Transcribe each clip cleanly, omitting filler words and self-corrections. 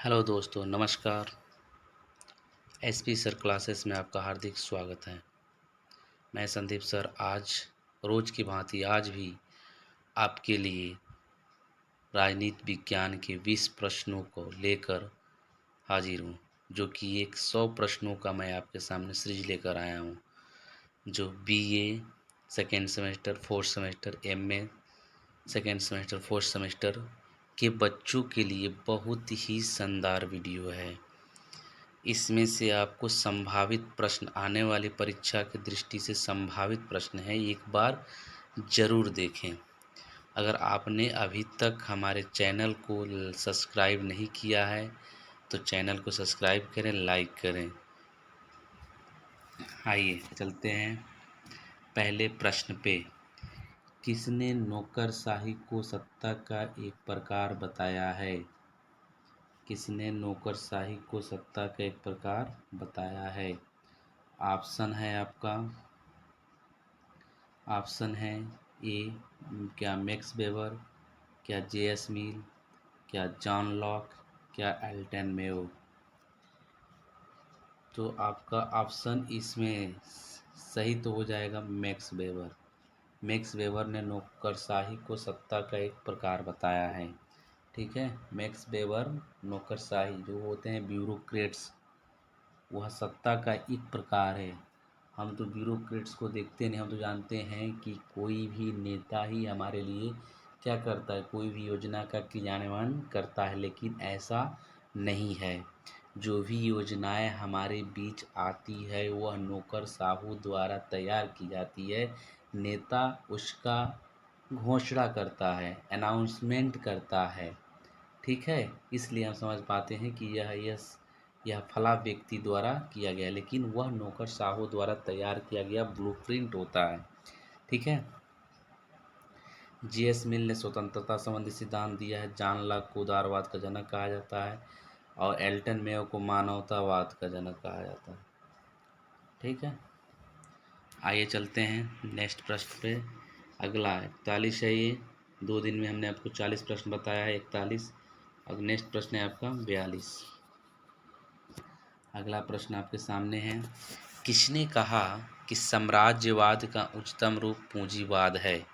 Hello दोस्तों, नमस्कार। SP sir classes में आपका हार्दिक स्वागत है। मैं संदीप सर आज रोज़ की भांति आज भी आपके लिए राजनीति विज्ञान के 20 प्रश्नों को लेकर हाजिर हूँ, जो कि एक 100 प्रश्नों का मैं आपके सामने सीरीज लेकर आया हूँ, जो BA second semester, fourth semester, MA second semester, fourth semester के बच्चों के लिए बहुत ही शानदार वीडियो है। इसमें से आपको संभावित प्रश्न आने वाली परीक्षा की दृष्टि से संभावित प्रश्न है, एक बार ज़रूर देखें। अगर आपने अभी तक हमारे चैनल को सब्सक्राइब नहीं किया है तो चैनल को सब्सक्राइब करें, लाइक करें। आइए चलते हैं पहले प्रश्न पे। किसने नौकरशाही को सत्ता का एक प्रकार बताया है? किसने नौकरशाही को सत्ता का एक प्रकार बताया है? ऑप्शन है ए क्या मैक्स वेबर, क्या जे.एस. मिल, क्या जॉन लॉक, क्या एल्टन मेयो। तो आपका ऑप्शन इसमें सही तो हो जाएगा मैक्स वेबर। मैक्स वेबर ने नौकरशाही को सत्ता का एक प्रकार बताया है। ठीक है, मैक्स वेबर नौकरशाही जो होते हैं ब्यूरोक्रेट्स, वह सत्ता का एक प्रकार है। हम तो ब्यूरोक्रेट्स को देखते नहीं, हम तो जानते हैं कि कोई भी नेता ही हमारे लिए क्या करता है, कोई भी योजना का क्रियान्वयन करता है, लेकिन ऐसा नहीं है। जो भी योजनाएं हमारे बीच आती है वह नौकरशाहों द्वारा तैयार की जाती है। नेता उसका घोषणा करता है, अनाउंसमेंट करता है। ठीक है, इसलिए हम समझ पाते हैं कि यह फला व्यक्ति द्वारा किया गया, लेकिन वह नौकरशाहों द्वारा तैयार किया गया ब्लूप्रिंट होता है। ठीक है, जे.एस. मिल ने स्वतंत्रता संबंधी सिद्धांत दिया है। जॉन लॉक को उदारवाद का जनक कहा जाता है और एल्टन मेयो को मानवतावाद का जनक कहा जाता है। ठीक है, आइए चलते हैं नेक्स्ट प्रश्न पे। अगला 41 है ये। 2 दिन में हमने आपको 40 प्रश्न बताया है, 41। अब नेक्स्ट प्रश्न है आपका 42। अगला प्रश्न आपके सामने है। किसने कहा कि साम्राज्यवाद का उच्चतम रूप पूंजीवाद है?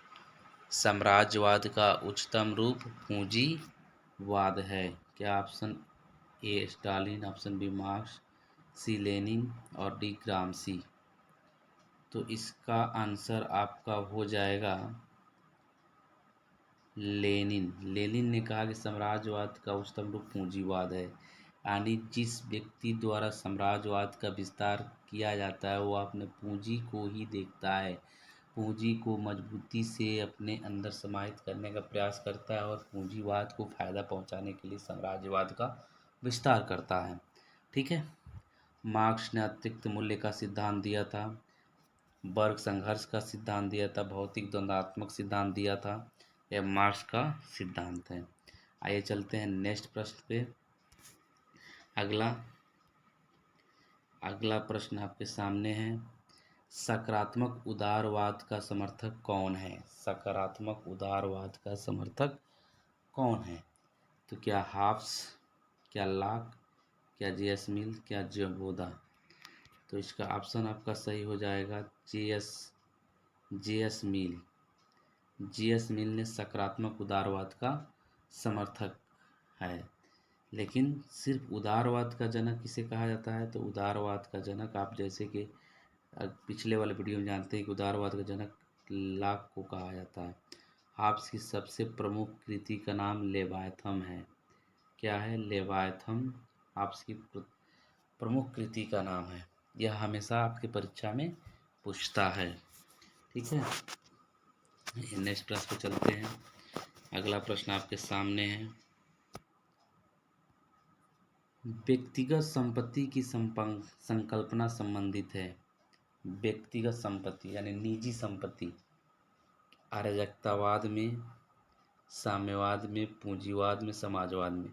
साम्राज्यवाद का उच्चतम रूप पूंजीवाद है। क्या option A Stalin, option B Marx, C Lenin और डी ग्रामसी। तो इसका आंसर आपका हो जाएगा लेनिन। लेनिन ने कहा कि साम्राज्यवाद का उच्चतम रूप पूंजीवाद है, यानी जिस व्यक्ति द्वारा साम्राज्यवाद का विस्तार किया जाता है वह अपने पूंजी को ही देखता है, पूंजी को मजबूती से अपने अंदर समाहित करने का प्रयास करता है और पूंजीवाद को फायदा पहुंचाने के लिए साम्राज्यवाद का विस्तार करता है। ठीक है, मार्क्स ने अतिरिक्त मूल्य का सिद्धांत दिया था, वर्ग संघर्ष का सिद्धांत दिया था, भौतिक द्वंद्वात्मक सिद्धांत दिया था। यह मार्क्स का सिद्धांत है। आइए चलते हैं नेक्स्ट प्रश्न पे। अगला अगला प्रश्न आपके सामने है। सकारात्मक उदारवाद का समर्थक कौन है? सकारात्मक उदारवाद का समर्थक कौन है? तो क्या हाफ्स, क्या लॉक, क्या जे.एस. मिल, क्या जबोदा। तो इसका ऑप्शन आपका सही हो जाएगा जे.एस. मिल। जे.एस. मिल ने सकारात्मक उदारवाद का समर्थक है। लेकिन सिर्फ उदारवाद का जनक किसे कहा जाता है? तो उदारवाद का जनक आप जैसे कि पिछले वाले वीडियो में जानते हैं कि उदारवाद का जनक लॉक को कहा जाता है। हाब्स की सबसे प्रमुख कृति का नाम लेवायथम है। क्या है? लेवायथम हाब्स की प्रमुख कृति का नाम है। यह हमेशा आपकी परीक्षा में पूछता है। ठीक है, नेक्स्ट प्रश्न पे चलते हैं। अगला प्रश्न आपके सामने है। व्यक्तिगत संपत्ति की संकल्पना संबंधित है। व्यक्तिगत संपत्ति यानी निजी संपत्ति अराजकतावाद में, साम्यवाद में, पूंजीवाद में, समाजवाद में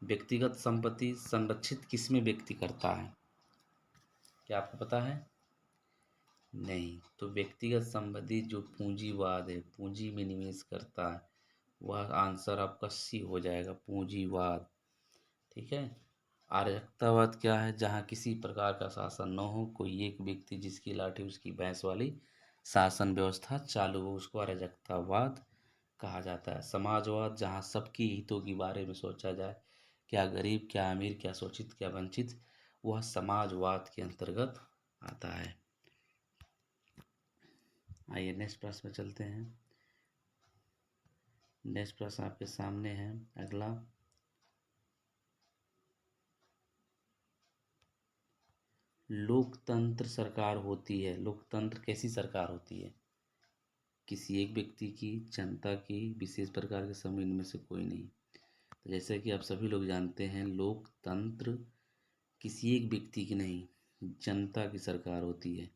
व्यक्तिगत संपत्ति संरक्षित किसमें व्यक्ति करता है? क्या आपको पता है? नहीं। तो व्यक्तिगत संपत्ति जो पूंजीवाद है, पूंजी में निवेश करता है, वह आंसर आपका सी हो जाएगा, पूंजीवाद। ठीक है। अराजकतावाद क्या है? जहाँ किसी प्रकार का शासन न हो, कोई एक व्यक्ति जिसकी लाठी उसकी भैंस वाली शासन व्यवस्था चालू हो, उसको अराजकतावाद कहा जाता है। समाजवाद, जहाँ सबकी हितों के बारे में सोचा जाए, क्या गरीब, क्या अमीर, क्या शोषित, क्या वंचित, वह समाजवाद के अंतर्गत आता है। आइए नेक्स्ट प्रश्न में चलते हैं। नेक्स्ट प्रश्न आपके सामने है अगला। लोकतंत्र सरकार होती है। लोकतंत्र कैसी सरकार होती है? किसी एक व्यक्ति की, जनता की, विशेष प्रकार के समूह, इनमें से कोई नहीं। तो जैसे कि आप सभी लोग जानते हैं, लोकतंत्र किसी एक व्यक्ति की नहीं, जनता की सरकार होती है।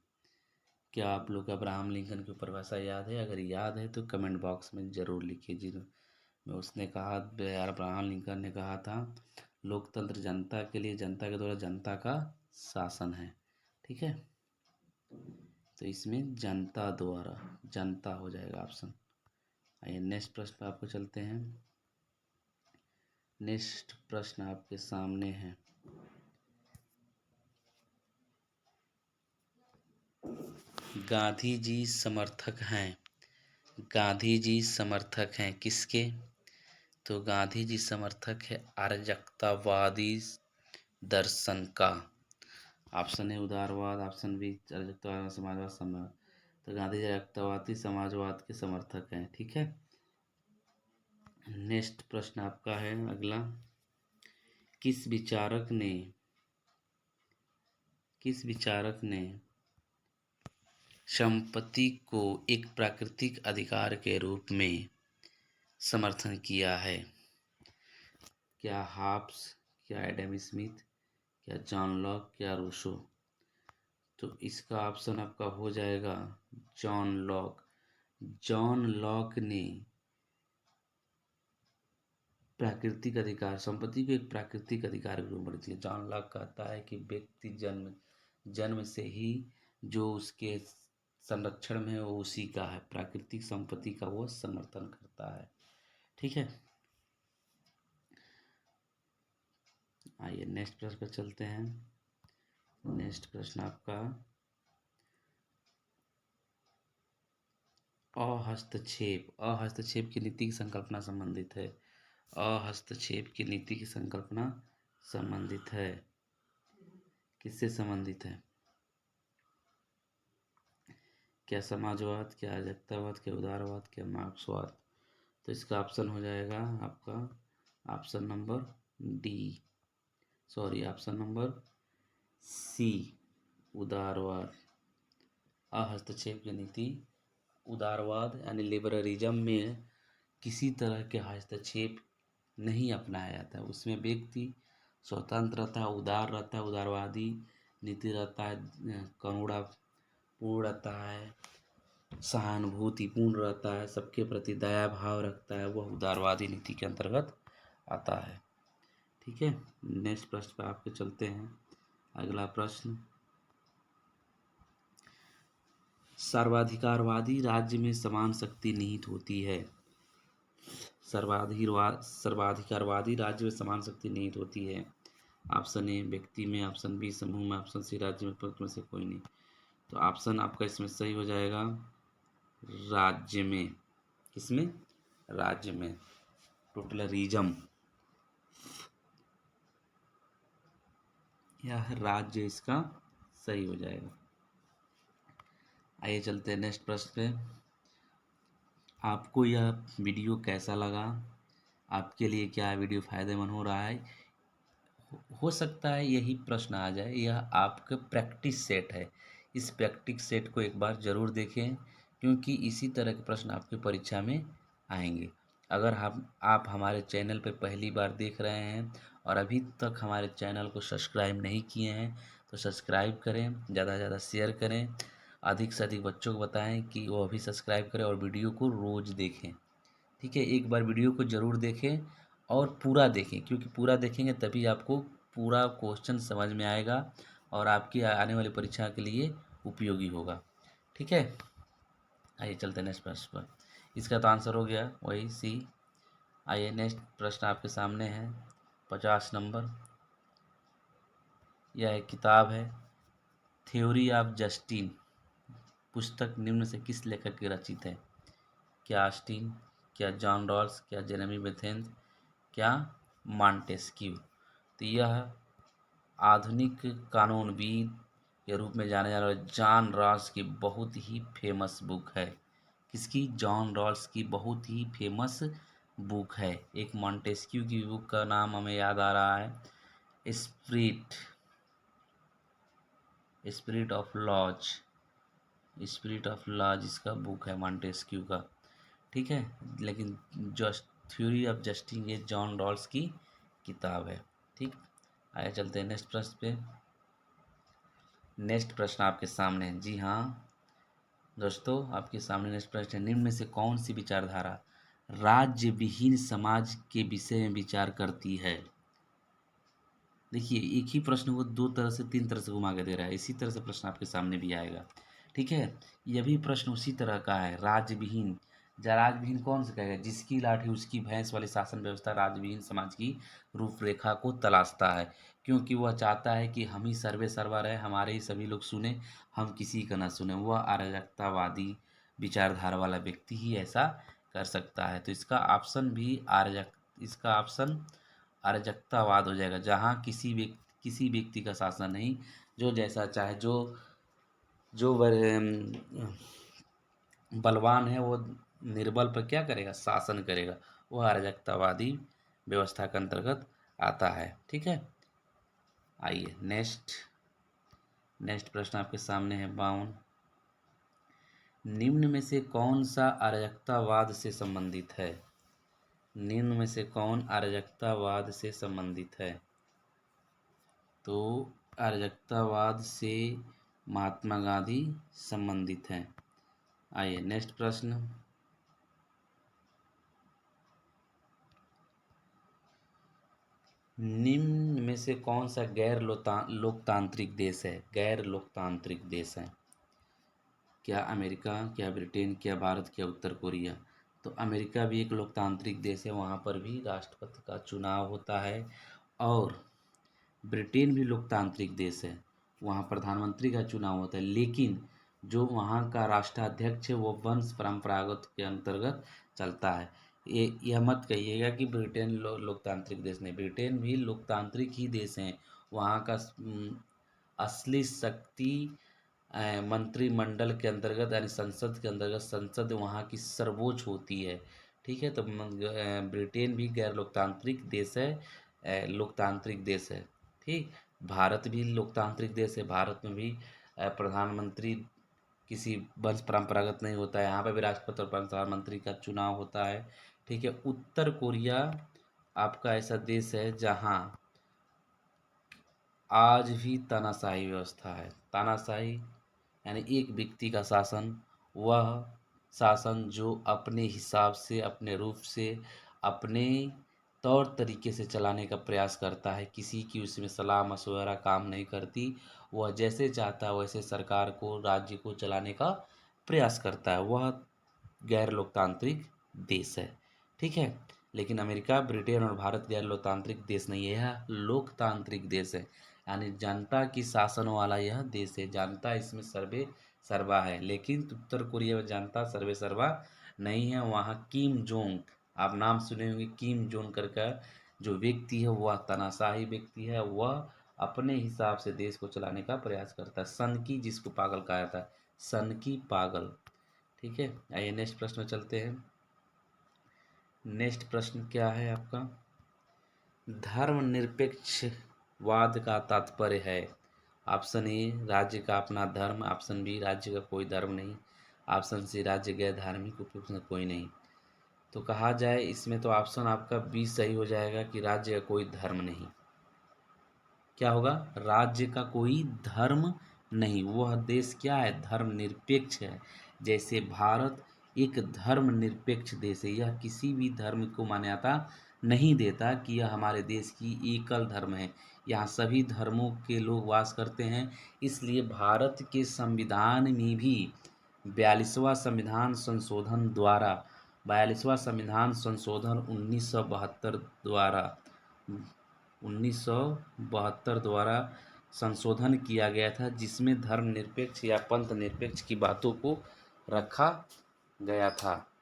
क्या आप लोग अब्राहम लिंकन की परिभाषा याद है? अगर याद है तो कमेंट बॉक्स में ज़रूर लिखिए। में उसने कहा, अब्राहम लिंकन ने कहा था, लोकतंत्र जनता के लिए, जनता के द्वारा जनता का शासन है। ठीक है, तो इसमें जनता द्वारा, जनता हो जाएगा ऑप्शन। आइए नेक्स्ट प्रश्न पे आपको चलते हैं। नेक्स्ट प्रश्न आपके सामने है। गांधी जी समर्थक हैं। गांधी जी समर्थक हैं किसके? तो गांधी जी समर्थक है अराजकतावादी दर्शन का। ऑप्शन ए उदारवाद, ऑप्शन बी अराजकतावाद, समाजवाद, समाजवाद। तो गांधी जी अराजकतावादी समाजवाद के समर्थक हैं। ठीक है। नेक्स्ट प्रश्न आपका है अगला। किस विचारक ने संपत्ति को एक प्राकृतिक अधिकार के रूप में समर्थन किया है? क्या हाब्स, क्या एडम स्मिथ, क्या जॉन लॉक, क्या रूसो? तो इसका ऑप्शन आपका हो जाएगा जॉन लॉक। जॉन लॉक ने प्राकृतिक अधिकार, संपत्ति को एक प्राकृतिक अधिकार के रूप में दिया। जॉन लॉक कहता है कि व्यक्ति जन्म से ही जो उसके संरक्षण में है वो उसी का है, प्राकृतिक संपत्ति का वो समर्थन करता है। ठीक है। आइए नेक्स्ट प्रश्न पर चलते हैं। नेक्स्ट प्रश्न आपका अहस्तक्षेप। अहस्तक्षेप की नीति की संकल्पना संबंधित है। अहस्तक्षेप की नीति की संकल्पना संबंधित है। किससे संबंधित है? क्या समाजवाद, क्या अराजकतावाद, क्या उदारवाद, क्या मार्क्सवाद? तो इसका ऑप्शन हो जाएगा आपका option number D, sorry option number C, उदारवाद। अहस्तक्षेप की नीति उदारवाद यानी लिबरलिज्म में किसी तरह के हस्तक्षेप नहीं अपनाया जाता है। उसमें व्यक्ति स्वतंत्र रहता है, उदार रहता है, उदारवादी नीति रहता है, करुणापूर्ण रहता है, सहानुभूतिपूर्ण रहता है, सबके प्रति दया भाव रखता है, वह उदारवादी नीति के अंतर्गत आता है। ठीक है। नेक्स्ट प्रश्न पर आपके चलते हैं। अगला प्रश्न, सर्वाधिकारवादी राज्य में समान शक्ति निहित होती है। सर्वाधिकारवादी राज्य में समान शक्ति निहित होती है। ऑप्शन ए व्यक्ति में, ऑप्शन बी समूह में, ऑप्शन सी राज्य में, पंक्ति में से कोई नहीं। तो ऑप्शन आपका इसमें सही हो जाएगा राज्य में। किसमें? राज्य में। टोटलरिज्म, यह राज्य इसका सही हो जाएगा। आइए चलते हैं नेक्स्ट प्रश्न पे। आपको यह वीडियो कैसा लगा? आपके लिए क्या वीडियो फायदेमंद हो रहा है? हो सकता है यही प्रश्न आ जाए। यह आपका प्रैक्टिस सेट है। इस प्रैक्टिस सेट को एक बार ज़रूर देखें, क्योंकि इसी तरह के प्रश्न आपकी परीक्षा में आएंगे। अगर आप हमारे चैनल पर पहली बार देख रहे हैं और अभी तक हमारे चैनल को सब्सक्राइब नहीं किए हैं तो सब्सक्राइब करें, ज़्यादा से ज़्यादा शेयर करें, अधिक से अधिक बच्चों को बताएं कि वो अभी सब्सक्राइब करें और वीडियो को रोज़ देखें। ठीक है, एक बार वीडियो को ज़रूर देखें और पूरा देखें, क्योंकि पूरा देखेंगे तभी आपको पूरा क्वेश्चन समझ में आएगा और आपकी आने वाली परीक्षा के लिए उपयोगी होगा। ठीक है। आइए चलते हैं नेक्स्ट प्रश्न पर। इसका तो आंसर हो गया वही सी। आइए नेक्स्ट प्रश्न आपके सामने है। 50 नंबर। यह एक किताब है थ्योरी ऑफ जस्टिन। पुस्तक निम्न से किस लेखक की रचित है? क्या ऑस्टिन, क्या जॉन रॉल्स, क्या जेरेमी बेंथम, क्या मॉन्टेस्क्यू? तो यह आधुनिक कानूनविद के रूप में जाने जाने वाले जॉन रॉल्स की बहुत ही फेमस बुक है। किसकी? जॉन रॉल्स की बहुत ही फेमस बुक है। एक मॉन्टेस्क्यू की बुक का नाम हमें याद आ रहा है, spirit spirit of laws. Spirit of laws इसका बुक है मॉन्टेस्क्यू का, ठीक है। लेकिन जस्ट थ्योरी ऑफ जस्टिस ये जॉन रॉल्स की किताब है, ठीक। आगे चलते हैं नेक्स्ट प्रश्न पे। नेक्स्ट प्रश्न आपके सामने है, जी हाँ दोस्तों, आपके सामने नेक्स्ट प्रश्न है, निम्न में से कौन सी विचारधारा राज्य विहीन समाज के विषय में विचार करती है? देखिए एक ही प्रश्न को दो तरह से तीन तरह से घुमा के दे रहा है, इसी तरह से प्रश्न आपके सामने भी आएगा, ठीक है। यह भी प्रश्न उसी तरह का है, राज्य विहीन। राज्य विहीन कौन से कहेगा? जिसकी लाठी उसकी भैंस वाली शासन व्यवस्था राज्य विहीन समाज की रूपरेखा को तलाशता है, क्योंकि वह चाहता है कि हम ही सर्वे सर्वा रहे, हमारे ही सभी लोग सुने, हम किसी का ना सुने। वह अराजकतावादी विचारधारा वाला व्यक्ति ही ऐसा कर सकता है। तो इसका ऑप्शन भी इसका ऑप्शन अराजकतावाद हो जाएगा, जहाँ किसी व्यक्ति का शासन नहीं, जो जैसा चाहे, जो बलवान है वो निर्बल पर क्या करेगा? शासन करेगा। वह अराजकतावादी व्यवस्था के अंतर्गत आता है, ठीक है। आइए नेक्स्ट प्रश्न आपके सामने है 52। निम्न में से कौन सा अराजकतावाद से संबंधित है? निम्न में से कौन अराजकतावाद से संबंधित है? तो अराजकतावाद से महात्मा गांधी संबंधित हैं। आइए नेक्स्ट प्रश्न। निम्न में से कौन सा गैर लोकतांत्रिक देश है? गैर लोकतांत्रिक देश है। क्या अमेरिका, क्या ब्रिटेन, क्या भारत, क्या उत्तर कोरिया? तो अमेरिका भी एक लोकतांत्रिक देश है, वहाँ पर भी राष्ट्रपति का चुनाव होता है। और ब्रिटेन भी लोकतांत्रिक देश है, वहाँ प्रधानमंत्री का चुनाव होता है, लेकिन जो वहाँ का राष्ट्राध्यक्ष है वो वंश परंपरागत के अंतर्गत चलता है। यह मत कहिएगा कि ब्रिटेन लोकतांत्रिक देश नहीं, ब्रिटेन भी लोकतांत्रिक ही देश है। वहाँ का असली शक्ति मंत्रिमंडल के अंतर्गत यानी संसद के अंतर्गत, संसद वहाँ की सर्वोच्च होती है, ठीक है। तो ब्रिटेन भी गैर लोकतांत्रिक देश है, लोकतांत्रिक देश है, ठीक। भारत भी लोकतांत्रिक देश है, भारत में भी प्रधानमंत्री किसी वंश परंपरागत नहीं होता है, यहाँ पे भी राष्ट्रपति और प्रधानमंत्री का चुनाव होता है, ठीक है। उत्तर कोरिया आपका ऐसा देश है जहाँ आज भी तानाशाही व्यवस्था है। तानाशाही यानी एक व्यक्ति का शासन, वह शासन जो अपने हिसाब से, अपने रूप से, अपने तौर तरीके से चलाने का प्रयास करता है, किसी की उसमें सलाह मशवरा काम नहीं करती, वह जैसे चाहता है वैसे सरकार को, राज्य को चलाने का प्रयास करता है, वह गैर लोकतांत्रिक देश है, ठीक है। लेकिन अमेरिका, ब्रिटेन और भारत गैर लोकतांत्रिक देश नहीं है, यह लोकतांत्रिक देश है, यानी जनता की शासन वाला यह देश है। जनता इसमें सर्वे सर्वा है, लेकिन उत्तर कोरिया में जनता सर्वे सर्वा नहीं है। वहाँ किम जोंग, आप नाम सुने होंगे, किम जोंग करके जो व्यक्ति है वह तानाशाही व्यक्ति है, वह अपने हिसाब से देश को चलाने का प्रयास करता है। सन की जिसको पागल कहा जाता है, सन की पागल, ठीक है। आइए नेक्स्ट प्रश्न में चलते हैं। नेक्स्ट प्रश्न क्या है आपका? धर्मनिरपेक्षवाद का तात्पर्य है। ऑप्शन ए राज्य का अपना धर्म, ऑप्शन बी राज्य का कोई धर्म नहीं, ऑप्शन सी राज्य गैर धार्मिक, ऑप्शन कोई नहीं। तो कहा जाए इसमें तो ऑप्शन आपका बी सही हो जाएगा कि राज्य का कोई धर्म नहीं। क्या होगा? राज्य का कोई धर्म नहीं। वह देश क्या है? धर्मनिरपेक्ष है। जैसे भारत एक धर्मनिरपेक्ष देश है, यह किसी भी धर्म को मान्यता नहीं देता कि यह हमारे देश की एकल धर्म है। यहाँ सभी धर्मों के लोग वास करते हैं। इसलिए भारत के संविधान में भी 42वां संविधान संशोधन द्वारा, 42वां संविधान संशोधन 1972 द्वारा 1972 द्वारा संशोधन किया गया था, जिसमें धर्मनिरपेक्ष या पंथ निरपेक्ष की बातों को रखा गया था।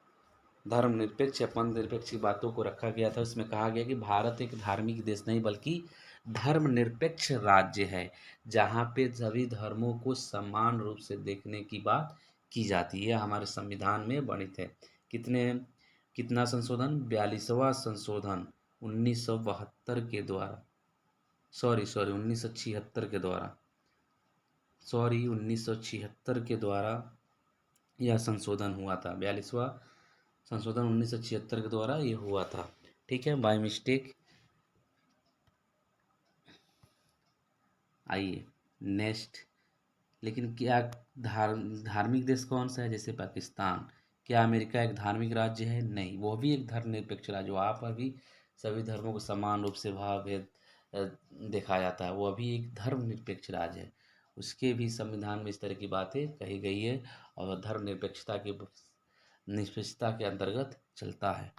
धर्मनिरपेक्ष या पंथ निरपेक्ष की बातों को रखा गया था। उसमें कहा गया कि भारत एक धार्मिक देश नहीं बल्कि धर्मनिरपेक्ष राज्य है, जहाँ पे सभी धर्मों को समान रूप से देखने की बात की जाती है। हमारे संविधान में वर्णित है। कितना संशोधन? 42वां संशोधन 1972 के द्वारा, सॉरी 1976 के द्वारा, 1976 के द्वारा यह संशोधन हुआ था। 42वां संशोधन 1976 के द्वारा ये हुआ था। ठीक है, बाय मिस्टेक। आइए नेक्स्ट। लेकिन क्या धार्मिक देश कौन सा है? जैसे पाकिस्तान। क्या अमेरिका एक धार्मिक राज्य है? नहीं, वह भी एक धर्मनिरपेक्ष राज्य। वहाँ पर भी सभी धर्मों को समान रूप से भाव भेद देखा जाता है। वह भी एक धर्मनिरपेक्ष राज्य है। उसके भी संविधान में इस तरह की बातें कही गई है और धर्मनिरपेक्षता के निष्पक्षता के अंतर्गत चलता है।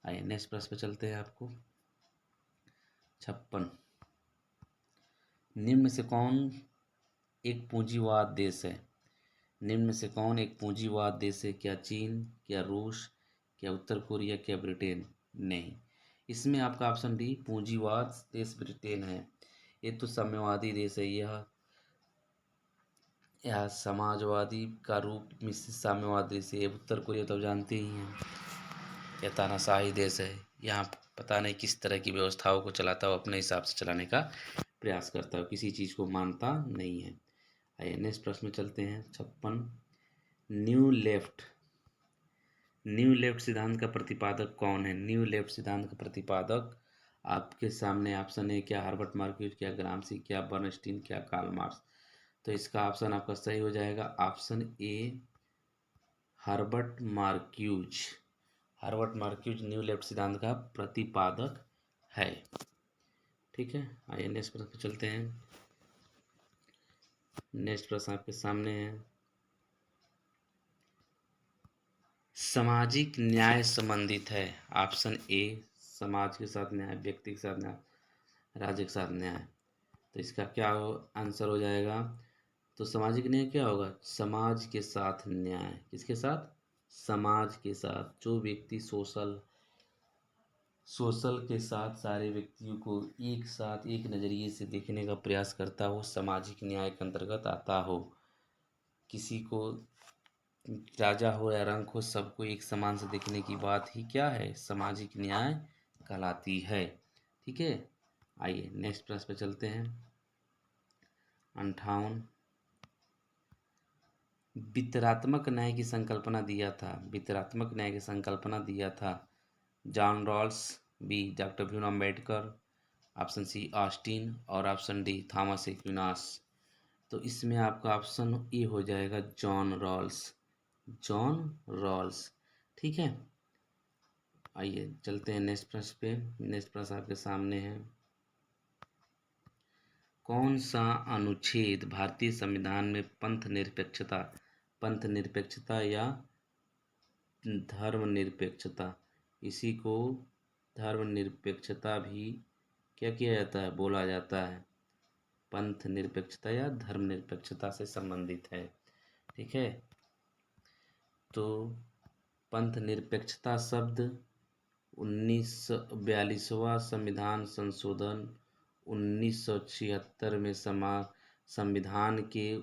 आइए नेक्स्ट प्रश्न पे चलते हैं। आपको 56, निम्न में से कौन एक पूंजीवाद देश है? निम्न में से कौन एक पूंजीवाद देश है? क्या चीन, क्या रूस, क्या उत्तर कोरिया, क्या ब्रिटेन? नहीं, इसमें आपका ऑप्शन डी पूंजीवाद देश ब्रिटेन है। ये तो साम्यवादी देश है। यह समाजवादी का रूप मिश्रित साम्यवाद देश है। उत्तर कोरिया तो आप जानते ही हैं, यह तानाशाही देश है। यहाँ पता नहीं किस तरह की व्यवस्थाओं को चलाता है, वो अपने हिसाब से चलाने का प्रयास करता है, किसी चीज़ को मानता नहीं है। आइए नेक्स्ट प्रश्न में चलते हैं। 56, न्यू लेफ्ट सिद्धांत का प्रतिपादक कौन है? न्यू लेफ्ट सिद्धांत का प्रतिपादक आपके सामने ऑप्शन है। क्या हर्बर्ट मार्क्यूज, क्या ग्रामसी, क्या बर्नस्टीन, क्या कार्ल मार्क्स? तो इसका ऑप्शन आपका सही हो जाएगा option A Herbert Marquess. Herbert Marquess new left सिद्धांत का प्रतिपादक है। ठीक है, आइए नेक्स्ट प्रश्न पे चलते हैं। नेक्स्ट प्रश्न आपके सामने है। सामाजिक न्याय संबंधित है। ऑप्शन ए समाज के साथ न्याय, व्यक्ति के साथ न्याय, राज्य के साथ न्याय। तो इसका क्या आंसर हो जाएगा? तो सामाजिक न्याय क्या होगा? समाज के साथ न्याय। किसके साथ? समाज के साथ। जो व्यक्ति सोशल के साथ सारे व्यक्तियों को एक साथ एक नज़रिए से देखने का प्रयास करता हो, सामाजिक न्याय के अंतर्गत आता हो। किसी को राजा हो या रंक हो, सबको एक समान से देखने की बात ही क्या है? सामाजिक न्याय कहलाती है। ठीक है, आइए नेक्स्ट प्रश्न पे चलते हैं। 58, वितरात्मक न्याय की संकल्पना दिया था। वितरात्मक न्याय की संकल्पना दिया था John Rawls, B doctor Bhimrao Ambedkar, option C Austin और ऑप्शन डी थॉमस एक्विनास। तो इसमें आपका ऑप्शन ए हो जाएगा जॉन रॉल्स। John Rawls. ठीक है, आइए चलते हैं नेक्स्ट प्रश्न पे। नेक्स्ट प्रश्न आपके सामने है। कौन सा अनुच्छेद भारतीय संविधान में पंथ निरपेक्षता या धर्मनिरपेक्षता, इसी को धर्मनिरपेक्षता भी क्या किया जाता है? बोला जाता है। पंथ निरपेक्षता या धर्मनिरपेक्षता से संबंधित है। ठीक है, तो पंथ निरपेक्षता शब्द 1942वां संविधान संशोधन 1976 में संविधान के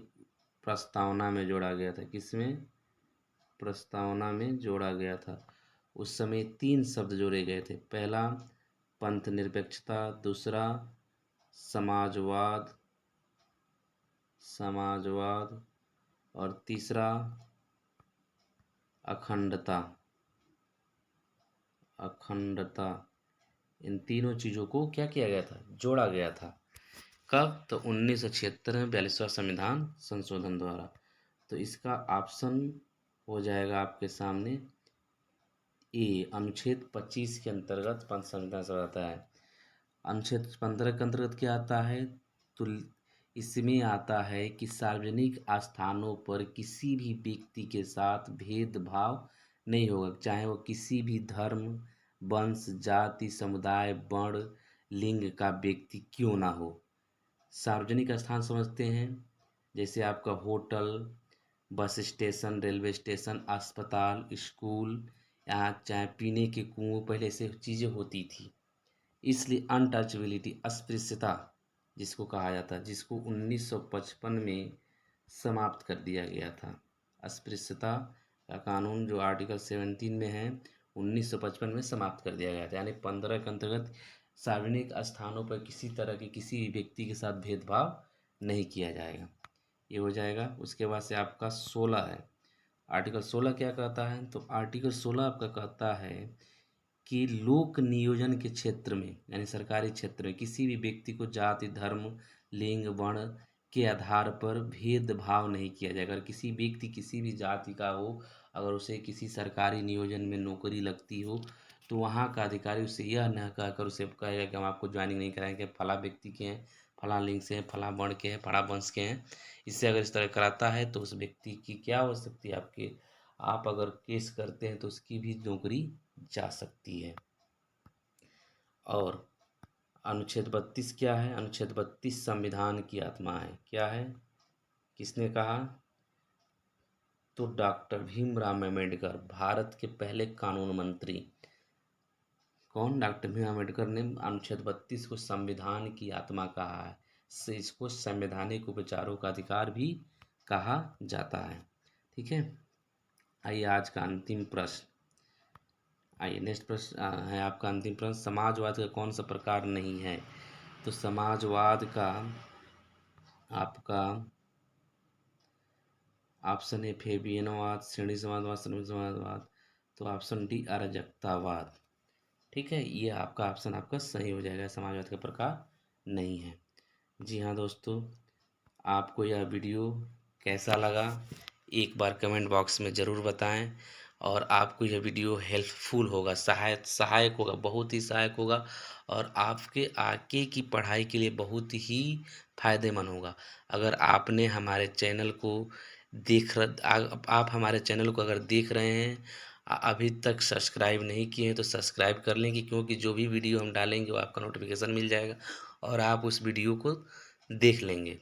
प्रस्तावना में जोड़ा गया था। किसमें? प्रस्तावना में जोड़ा गया था। उस समय 3 शब्द जोड़े गए थे। पहला पंथ निरपेक्षता, दूसरा समाजवाद और तीसरा अखंडता। इन तीनों चीज़ों को क्या किया गया था? जोड़ा गया था। कब? तो 1976 में 42वां संविधान संशोधन द्वारा। तो इसका ऑप्शन हो जाएगा आपके सामने ए अनुच्छेद 25 के अंतर्गत पंथ संविधान से आता है। अनुच्छेद 15 के अंतर्गत क्या आता है? तो इसमें आता है कि सार्वजनिक स्थानों पर किसी भी व्यक्ति के साथ भेदभाव नहीं होगा, चाहे वो किसी भी धर्म, वंश, जाति, समुदाय, वर्ण लिंग का व्यक्ति क्यों ना हो। सार्वजनिक स्थान समझते हैं, जैसे आपका hotel, bus station, railway station, अस्पताल, स्कूल, यहाँ चाहे पीने के कुएं पहले से चीज़ें होती थी। इसलिए अनटचेबिलिटी, अस्पृश्यता जिसको कहा जाता है, जिसको 1955 में समाप्त कर दिया गया था। अस्पृश्यता का कानून जो आर्टिकल 17 में है, 1955 में समाप्त कर दिया गया था। यानी 15 के अंतर्गत सार्वजनिक स्थानों पर किसी तरह के किसी भी व्यक्ति के साथ भेदभाव नहीं किया जाएगा। ये हो जाएगा। उसके बाद से आपका 16 है। आर्टिकल 16 क्या कहता है? तो आर्टिकल 16 आपका कहता है कि लोक नियोजन के क्षेत्र में, यानी सरकारी क्षेत्र में, किसी भी व्यक्ति को जाति, धर्म, लिंग, वर्ण के आधार पर भेदभाव नहीं किया जाएगा। अगर किसी व्यक्ति किसी भी जाति का हो, अगर उसे किसी सरकारी नियोजन में नौकरी लगती हो, तो वहाँ का अधिकारी उसे यह न कहकर उसे कहेगा कि हम आपको ज्वाइनिंग नहीं कराएंगे, फला व्यक्ति के हैं, फला लिंग से हैं, फला वर्ण के हैं, फला वंश के हैं। इससे अगर इस तरह कराता है तो उस व्यक्ति की क्या हो सकती है, आपके आप अगर केस करते हैं तो उसकी भी नौकरी जा सकती है। और अनुच्छेद 32 क्या है? अनुच्छेद 32 संविधान की आत्मा है। क्या है? किसने कहा? तो डॉक्टर भीमराव अम्बेडकर, भारत के पहले कानून मंत्री। कौन? डॉक्टर भीमराव अम्बेडकर ने अनुच्छेद 32 को संविधान की आत्मा कहा है। से इसको संवैधानिक उपचारों का अधिकार भी कहा जाता है। ठीक है। आइए आज का अंतिम प्रश्न। आइए नेक्स्ट प्रश्न है आपका अंतिम प्रश्न, समाजवाद का कौन सा प्रकार नहीं है? तो समाजवाद का आपका ऑप्शन ए फेबियनवाद, श्रेणी समाजवाद, श्रमिक समाजवाद, तो ऑप्शन डी अराजकतावाद। ठीक है, ये आपका ऑप्शन आपका सही हो जाएगा, समाजवाद का प्रकार नहीं है। जी हाँ दोस्तों, आपको यह वीडियो कैसा लगा एक बार कमेंट बॉक्स में ज़रूर बताएं। और आपको यह वीडियो हेल्पफुल होगा, सहायक होगा, बहुत ही सहायक होगा, और आपके आगे की पढ़ाई के लिए बहुत ही फायदेमंद होगा। अगर आपने हमारे चैनल को आप हमारे चैनल को अगर देख रहे हैं, अभी तक सब्सक्राइब नहीं किए हैं तो सब्सक्राइब कर लेंगे, क्योंकि जो भी वीडियो हम डालेंगे वो आपका नोटिफिकेशन मिल जाएगा और आप उस वीडियो को देख लेंगे,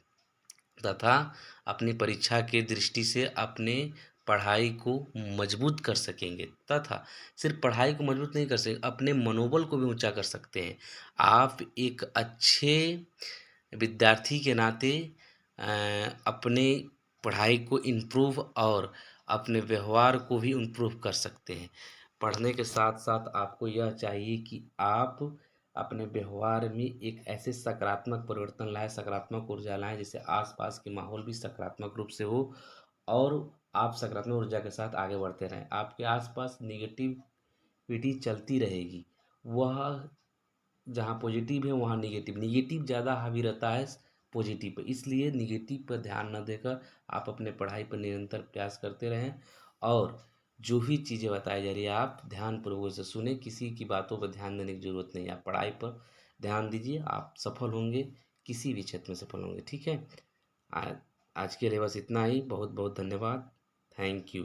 तथा अपनी परीक्षा के दृष्टि से अपने पढ़ाई को मजबूत कर सकेंगे। तथा सिर्फ पढ़ाई को मजबूत नहीं कर सकेंगे, अपने मनोबल को भी ऊंचा कर सकते हैं। आप एक अच्छे विद्यार्थी के नाते अपने पढ़ाई को इम्प्रूव और अपने व्यवहार को भी इम्प्रूव कर सकते हैं। पढ़ने के साथ साथ आपको यह चाहिए कि आप अपने व्यवहार में एक ऐसे सकारात्मक परिवर्तन लाएं, सकारात्मक ऊर्जा लाएं, जिससे आसपास के माहौल भी सकारात्मक रूप से हो और आप सकारात्मक ऊर्जा के साथ आगे बढ़ते रहें। आपके आसपास निगेटिविटी चलती रहेगी, वह जहाँ पॉजिटिव है वहाँ निगेटिव, निगेटिव ज़्यादा हावी रहता है पॉजिटिव पर, इसलिए निगेटिव पर ध्यान न देकर आप अपने पढ़ाई पर निरंतर प्रयास करते रहें। और जो भी चीज़ें बताई जा रही है आप ध्यानपूर्वक से सुने, किसी की बातों पर ध्यान देने की ज़रूरत नहीं है। आप पढ़ाई पर ध्यान दीजिए, आप सफल होंगे, किसी भी क्षेत्र में सफल होंगे। ठीक है, आज के लिए बस इतना ही। बहुत बहुत धन्यवाद। Thank you.